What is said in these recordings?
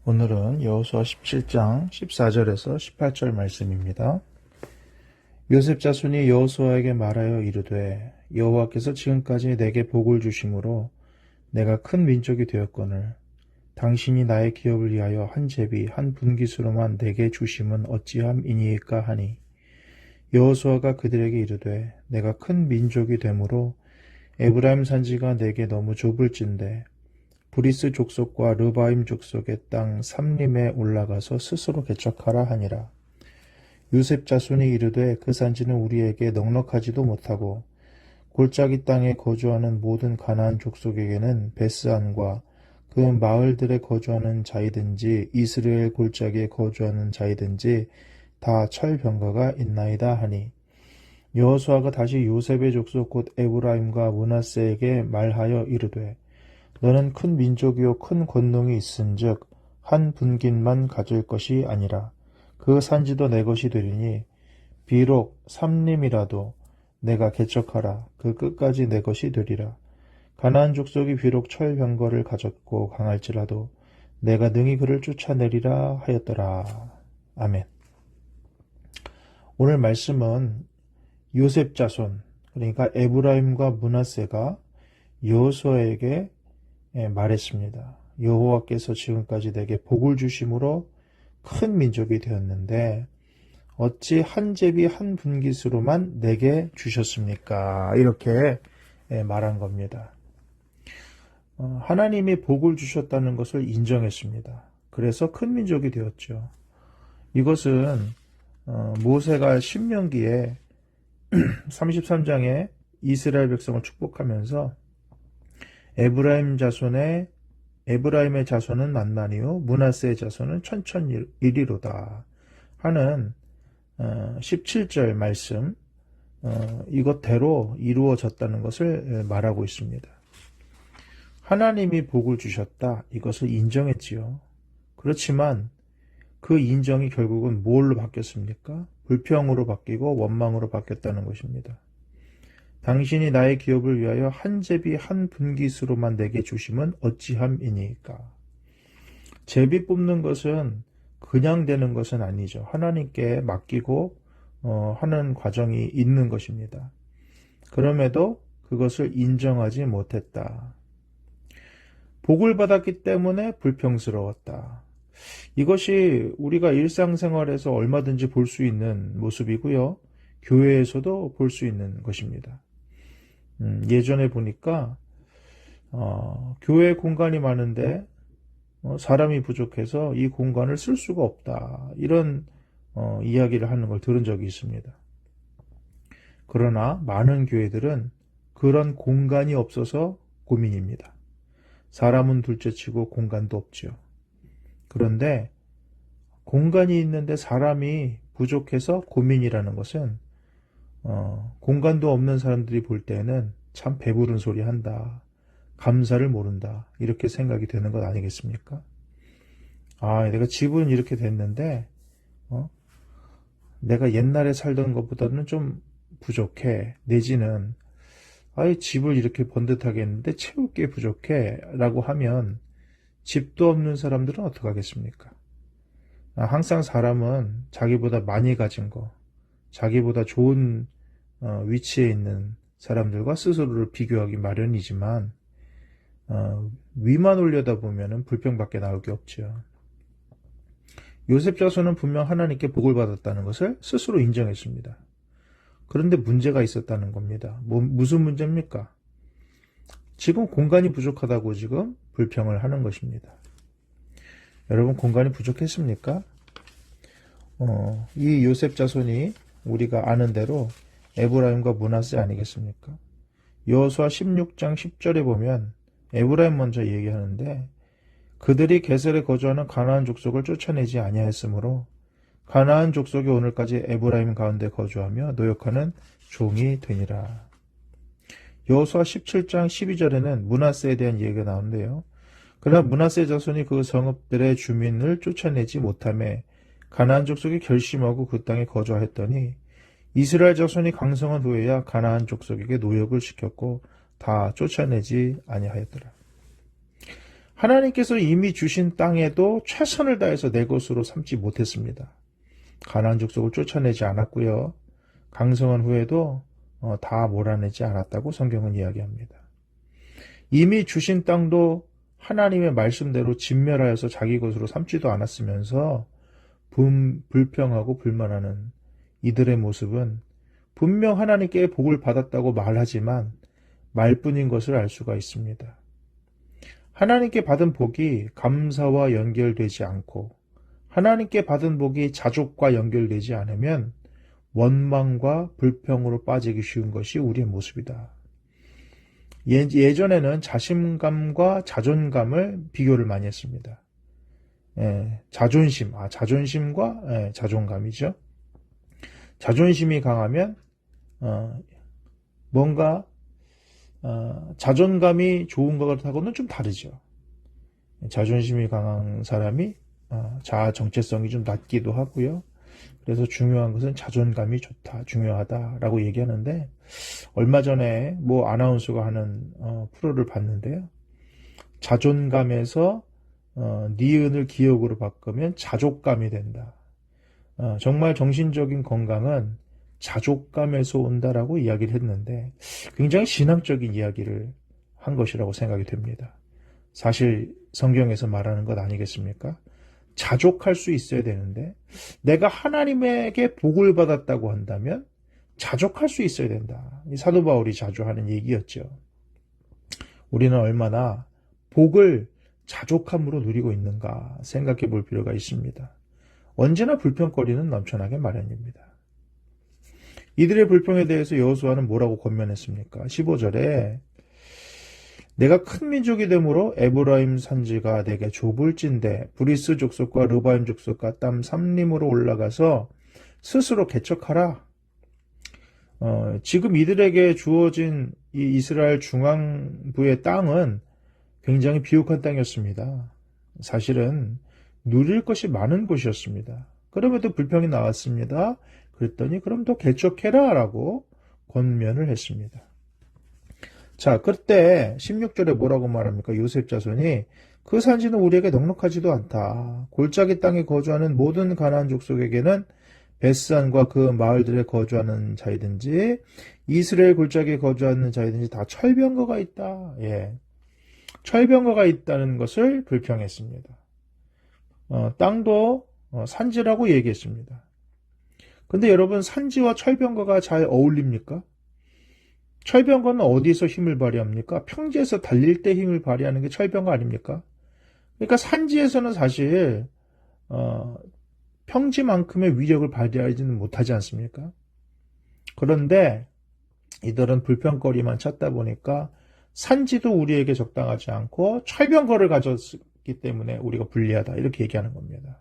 오늘은 여호수아 17장 14절에서 18절 말씀입니다. 요셉 자손이 여호수아에게 말하여 이르되 여호와께서 지금까지 내게 복을 주심으로 내가 큰 민족이 되었거늘 당신이 나의 기업을 위하여 한 제비 한 분깃으로만 내게 주심은 어찌함이니이까 하니 여호수아가 그들에게 이르되 내가 큰 민족이 되므로 에브라임 산지가 내게 너무 좁을진대 브리스 족속과 르바임 족속의 땅 삼림에 올라가서 스스로 개척하라 하니라. 요셉 자손이 이르되 그 산지는 우리에게 넉넉하지도 못하고 골짜기 땅에 거주하는 모든 가나안 족속에게는 베스안과 그 마을들에 거주하는 자이든지 이스라엘 골짜기에 거주하는 자이든지 다 철병거가 있나이다 하니 여호수아가 다시 요셉의 족속 곧 에브라임과 므낫세에게 말하여 이르되 너는 큰 민족이요 큰 권능이 있은즉 한 분깃만 가질 것이 아니라 그 산지도 내 것이 되리니 비록 삼림이라도 내가 개척하라 그 끝까지 내 것이 되리라. 가나안 족속이 비록 철병거를 가졌고 강할지라도 내가 능히 그를 쫓아내리라 하였더라. 아멘. 오늘 말씀은 요셉 자손 그러니까 에브라임과 므낫세가 여호수아에게 말했습니다. 여호와께서 지금까지 내게 복을 주심으로 큰 민족이 되었는데 어찌 한 제비 한 분깃으로만 내게 주셨습니까? 이렇게 말한 겁니다. 하나님이 복을 주셨다는 것을 인정했습니다. 그래서 큰 민족이 되었죠. 이것은 모세가 신명기에 33장에 이스라엘 백성을 축복하면서 에브라임의 자손은 만만이요 므낫세의 자손은 천천이리로다 하는 17절 말씀 이것대로 이루어졌다는 것을 말하고 있습니다. 하나님이 복을 주셨다 이것을 인정했지요. 그렇지만 그 인정이 결국은 뭘로 바뀌었습니까? 불평으로 바뀌고 원망으로 바뀌었다는 것입니다. 당신이 나의 기업을 위하여 한 제비 한 분깃으로만 내게 주심은 어찌함이니까. 제비 뽑는 것은 그냥 되는 것은 아니죠. 하나님께 맡기고 하는 과정이 있는 것입니다. 그럼에도 그것을 인정하지 못했다. 복을 받았기 때문에 불평스러웠다. 이것이 우리가 일상생활에서 얼마든지 볼 수 있는 모습이고요. 교회에서도 볼 수 있는 것입니다. 예전에 보니까 교회 공간이 많은데 사람이 부족해서 이 공간을 쓸 수가 없다. 이런 이야기를 하는 걸 들은 적이 있습니다. 그러나 많은 교회들은 그런 공간이 없어서 고민입니다. 사람은 둘째치고 공간도 없죠. 그런데 공간이 있는데 사람이 부족해서 고민이라는 것은 공간도 없는 사람들이 볼 때는 참 배부른 소리 한다. 감사를 모른다. 이렇게 생각이 되는 것 아니겠습니까? 내가 집은 이렇게 됐는데 내가 옛날에 살던 것보다는 좀 부족해. 내지는 집을 이렇게 번듯하게 했는데 채울 게 부족해 라고 하면 집도 없는 사람들은 어떻게 하겠습니까? 항상 사람은 자기보다 많이 가진 거 자기보다 좋은 위치에 있는 사람들과 스스로를 비교하기 마련이지만 위만 올려다보면 불평밖에 나올 게 없죠. 요셉 자손은 분명 하나님께 복을 받았다는 것을 스스로 인정했습니다. 그런데 문제가 있었다는 겁니다. 무슨 문제입니까? 지금 공간이 부족하다고 지금 불평을 하는 것입니다. 여러분 공간이 부족했습니까? 이 요셉 자손이 우리가 아는 대로 에브라임과 므낫세 아니겠습니까? 여호수아 16장 10절에 보면 에브라임 먼저 얘기하는데 그들이 게셀에 거주하는 가나안 족속을 쫓아내지 아니하였으므로 가나안 족속이 오늘까지 에브라임 가운데 거주하며 노역하는 종이 되니라. 여호수아 17장 12절에는 므낫세에 대한 얘기가 나오는데요. 그러나 므낫세 자손이 그 성읍들의 주민을 쫓아내지 못하며 가나안 족속이 결심하고 그 땅에 거주하였더니 이스라엘 자손이 강성한 후에야 가나안 족속에게 노역을 시켰고 다 쫓아내지 아니하였더라. 하나님께서 이미 주신 땅에도 최선을 다해서 내 것으로 삼지 못했습니다. 가나안 족속을 쫓아내지 않았고요. 강성한 후에도 다 몰아내지 않았다고 성경은 이야기합니다. 이미 주신 땅도 하나님의 말씀대로 진멸하여서 자기 것으로 삼지도 않았으면서 불평하고 불만하는 이들의 모습은 분명 하나님께 복을 받았다고 말하지만 말뿐인 것을 알 수가 있습니다. 하나님께 받은 복이 감사와 연결되지 않고 하나님께 받은 복이 자족과 연결되지 않으면 원망과 불평으로 빠지기 쉬운 것이 우리의 모습이다. 예전에는 자신감과 자존감을 비교를 많이 했습니다. 자존심과 자존감이죠. 자존심이 강하면 뭔가 자존감이 좋은 것하고는 좀 다르죠. 자존심이 강한 사람이 자아 정체성이 좀 낮기도 하고요. 그래서 중요한 것은 자존감이 좋다, 중요하다라고 얘기하는데 얼마 전에 뭐 아나운서가 하는 프로를 봤는데요. 자존감에서 니은을 기억으로 바꾸면 자족감이 된다. 정말 정신적인 건강은 자족감에서 온다라고 이야기를 했는데 굉장히 신앙적인 이야기를 한 것이라고 생각이 됩니다. 사실 성경에서 말하는 것 아니겠습니까? 자족할 수 있어야 되는데 내가 하나님에게 복을 받았다고 한다면 자족할 수 있어야 된다. 이 사도 바울이 자주 하는 얘기였죠. 우리는 얼마나 복을 자족함으로 누리고 있는가 생각해 볼 필요가 있습니다. 언제나 불평거리는 넘쳐나게 마련입니다. 이들의 불평에 대해서 여호수아는 뭐라고 권면했습니까? 15절에 내가 큰 민족이 되므로 에브라임 산지가 내게 좁을진대 브리스 족속과 르바임 족속과 땀 삼림으로 올라가서 스스로 개척하라. 지금 이들에게 주어진 이 이스라엘 중앙부의 땅은 굉장히 비옥한 땅이었습니다. 사실은 누릴 것이 많은 곳이었습니다. 그럼에도 불평이 나왔습니다. 그랬더니 그럼 더 개척해라 라고 권면을 했습니다. 자, 그때 16절에 뭐라고 말합니까? 요셉 자손이 그 산지는 우리에게 넉넉하지도 않다. 골짜기 땅에 거주하는 모든 가나안 족속에게는 벳산과 그 마을들에 거주하는 자이든지 이스라엘 골짜기에 거주하는 자이든지 다 철병거가 있다. 철병거가 있다는 것을 불평했습니다. 땅도 산지라고 얘기했습니다. 근데 여러분 산지와 철병거가 잘 어울립니까? 철병거는 어디서 힘을 발휘합니까? 평지에서 달릴 때 힘을 발휘하는 게 철병거 아닙니까? 그러니까 산지에서는 사실 평지만큼의 위력을 발휘하지는 못하지 않습니까? 그런데 이들은 불평거리만 찾다 보니까 산지도 우리에게 적당하지 않고 철병거를 가졌기 때문에 우리가 불리하다 이렇게 얘기하는 겁니다.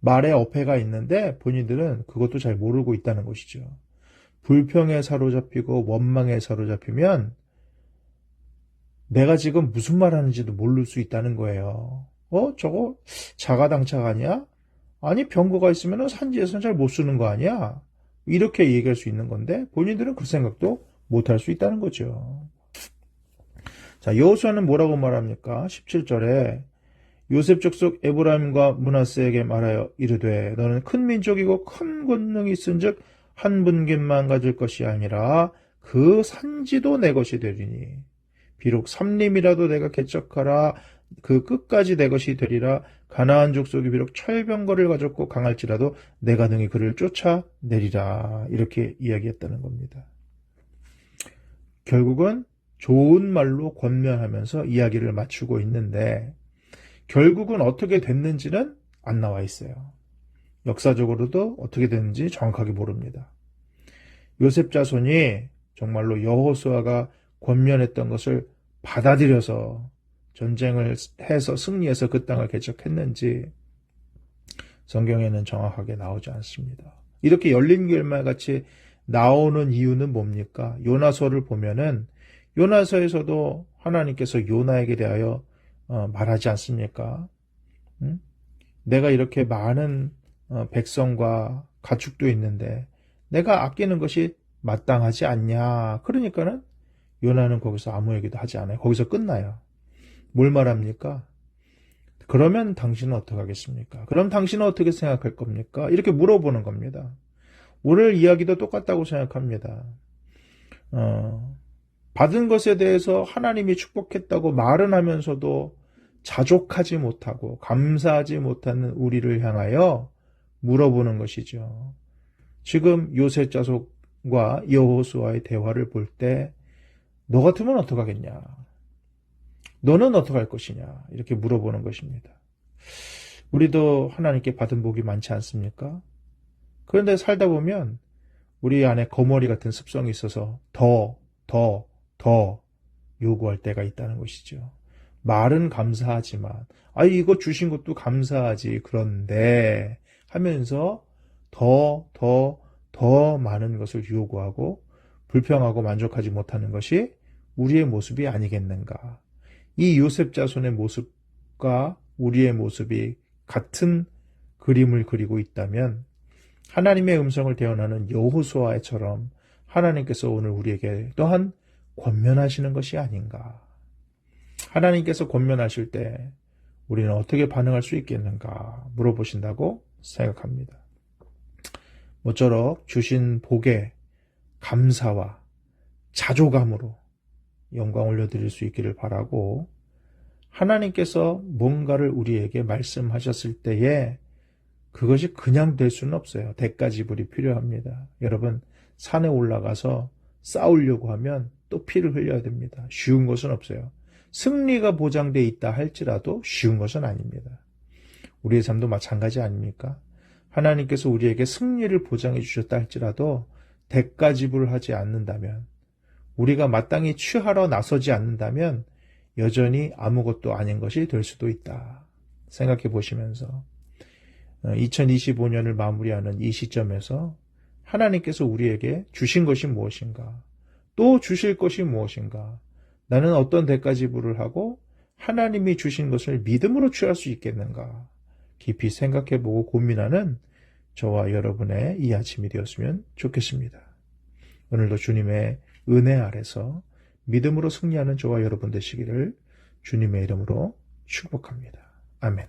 말에 어폐가 있는데 본인들은 그것도 잘 모르고 있다는 것이죠. 불평에 사로잡히고 원망에 사로잡히면 내가 지금 무슨 말 하는지도 모를 수 있다는 거예요. 저거 자가당착 아니야? 아니 병거가 있으면 산지에서는 잘 못 쓰는 거 아니야? 이렇게 얘기할 수 있는 건데 본인들은 그 생각도 못할 수 있다는 거죠. 자, 여호수아는 뭐라고 말합니까? 17절에 요셉 족속 에브라임과 므낫세에게 말하여 이르되 너는 큰 민족이고 큰 권능이 있은즉 한 분깃만 가질 것이 아니라 그 산지도 내 것이 되리니 비록 삼림이라도 내가 개척하라 그 끝까지 내 것이 되리라. 가나안 족속이 비록 철병거를 가졌고 강할지라도 내가 능히 그를 쫓아내리라. 이렇게 이야기했다는 겁니다. 결국은 좋은 말로 권면하면서 이야기를 마치고 있는데 결국은 어떻게 됐는지는 안 나와 있어요. 역사적으로도 어떻게 됐는지 정확하게 모릅니다. 요셉 자손이 정말로 여호수아가 권면했던 것을 받아들여서 전쟁을 해서 승리해서 그 땅을 개척했는지 성경에는 정확하게 나오지 않습니다. 이렇게 열린 결말같이 나오는 이유는 뭡니까? 요나서를 보면은 요나서에서도 하나님께서 요나에게 대하여 말하지 않습니까? 내가 이렇게 많은 백성과 가축도 있는데 내가 아끼는 것이 마땅하지 않냐. 그러니까는 요나는 거기서 아무 얘기도 하지 않아요. 거기서 끝나요. 뭘 말합니까? 그러면 당신은 어떻게 하겠습니까? 그럼 당신은 어떻게 생각할 겁니까? 이렇게 물어보는 겁니다. 오늘 이야기도 똑같다고 생각합니다. 받은 것에 대해서 하나님이 축복했다고 말은 하면서도 자족하지 못하고 감사하지 못하는 우리를 향하여 물어보는 것이죠. 지금 요셉 자손과 여호수아의 대화를 볼 때 너 같으면 어떡하겠냐? 너는 어떡할 것이냐? 이렇게 물어보는 것입니다. 우리도 하나님께 받은 복이 많지 않습니까? 그런데 살다 보면 우리 안에 거머리 같은 습성이 있어서 더 요구할 때가 있다는 것이죠. 말은 감사하지만, 이거 주신 것도 감사하지. 그런데 하면서 더 많은 것을 요구하고 불평하고 만족하지 못하는 것이 우리의 모습이 아니겠는가. 이 요셉 자손의 모습과 우리의 모습이 같은 그림을 그리고 있다면 하나님의 음성을 대언하는 여호수아처럼 하나님께서 오늘 우리에게 또한 권면하시는 것이 아닌가. 하나님께서 권면하실 때 우리는 어떻게 반응할 수 있겠는가 물어보신다고 생각합니다. 모쪼록 주신 복에 감사와 자조감으로 영광 올려드릴 수 있기를 바라고, 하나님께서 뭔가를 우리에게 말씀하셨을 때에 그것이 그냥 될 수는 없어요. 대가 지불이 필요합니다. 여러분, 산에 올라가서 싸우려고 하면 또 피를 흘려야 됩니다. 쉬운 것은 없어요. 승리가 보장돼 있다 할지라도 쉬운 것은 아닙니다. 우리의 삶도 마찬가지 아닙니까? 하나님께서 우리에게 승리를 보장해 주셨다 할지라도 대가 지불을 하지 않는다면, 우리가 마땅히 취하러 나서지 않는다면 여전히 아무것도 아닌 것이 될 수도 있다. 생각해 보시면서 2025년을 마무리하는 이 시점에서 하나님께서 우리에게 주신 것이 무엇인가? 또 주실 것이 무엇인가? 나는 어떤 대가 지불을 하고 하나님이 주신 것을 믿음으로 취할 수 있겠는가? 깊이 생각해보고 고민하는 저와 여러분의 이 아침이 되었으면 좋겠습니다. 오늘도 주님의 은혜 아래서 믿음으로 승리하는 저와 여러분 되시기를 주님의 이름으로 축복합니다. 아멘.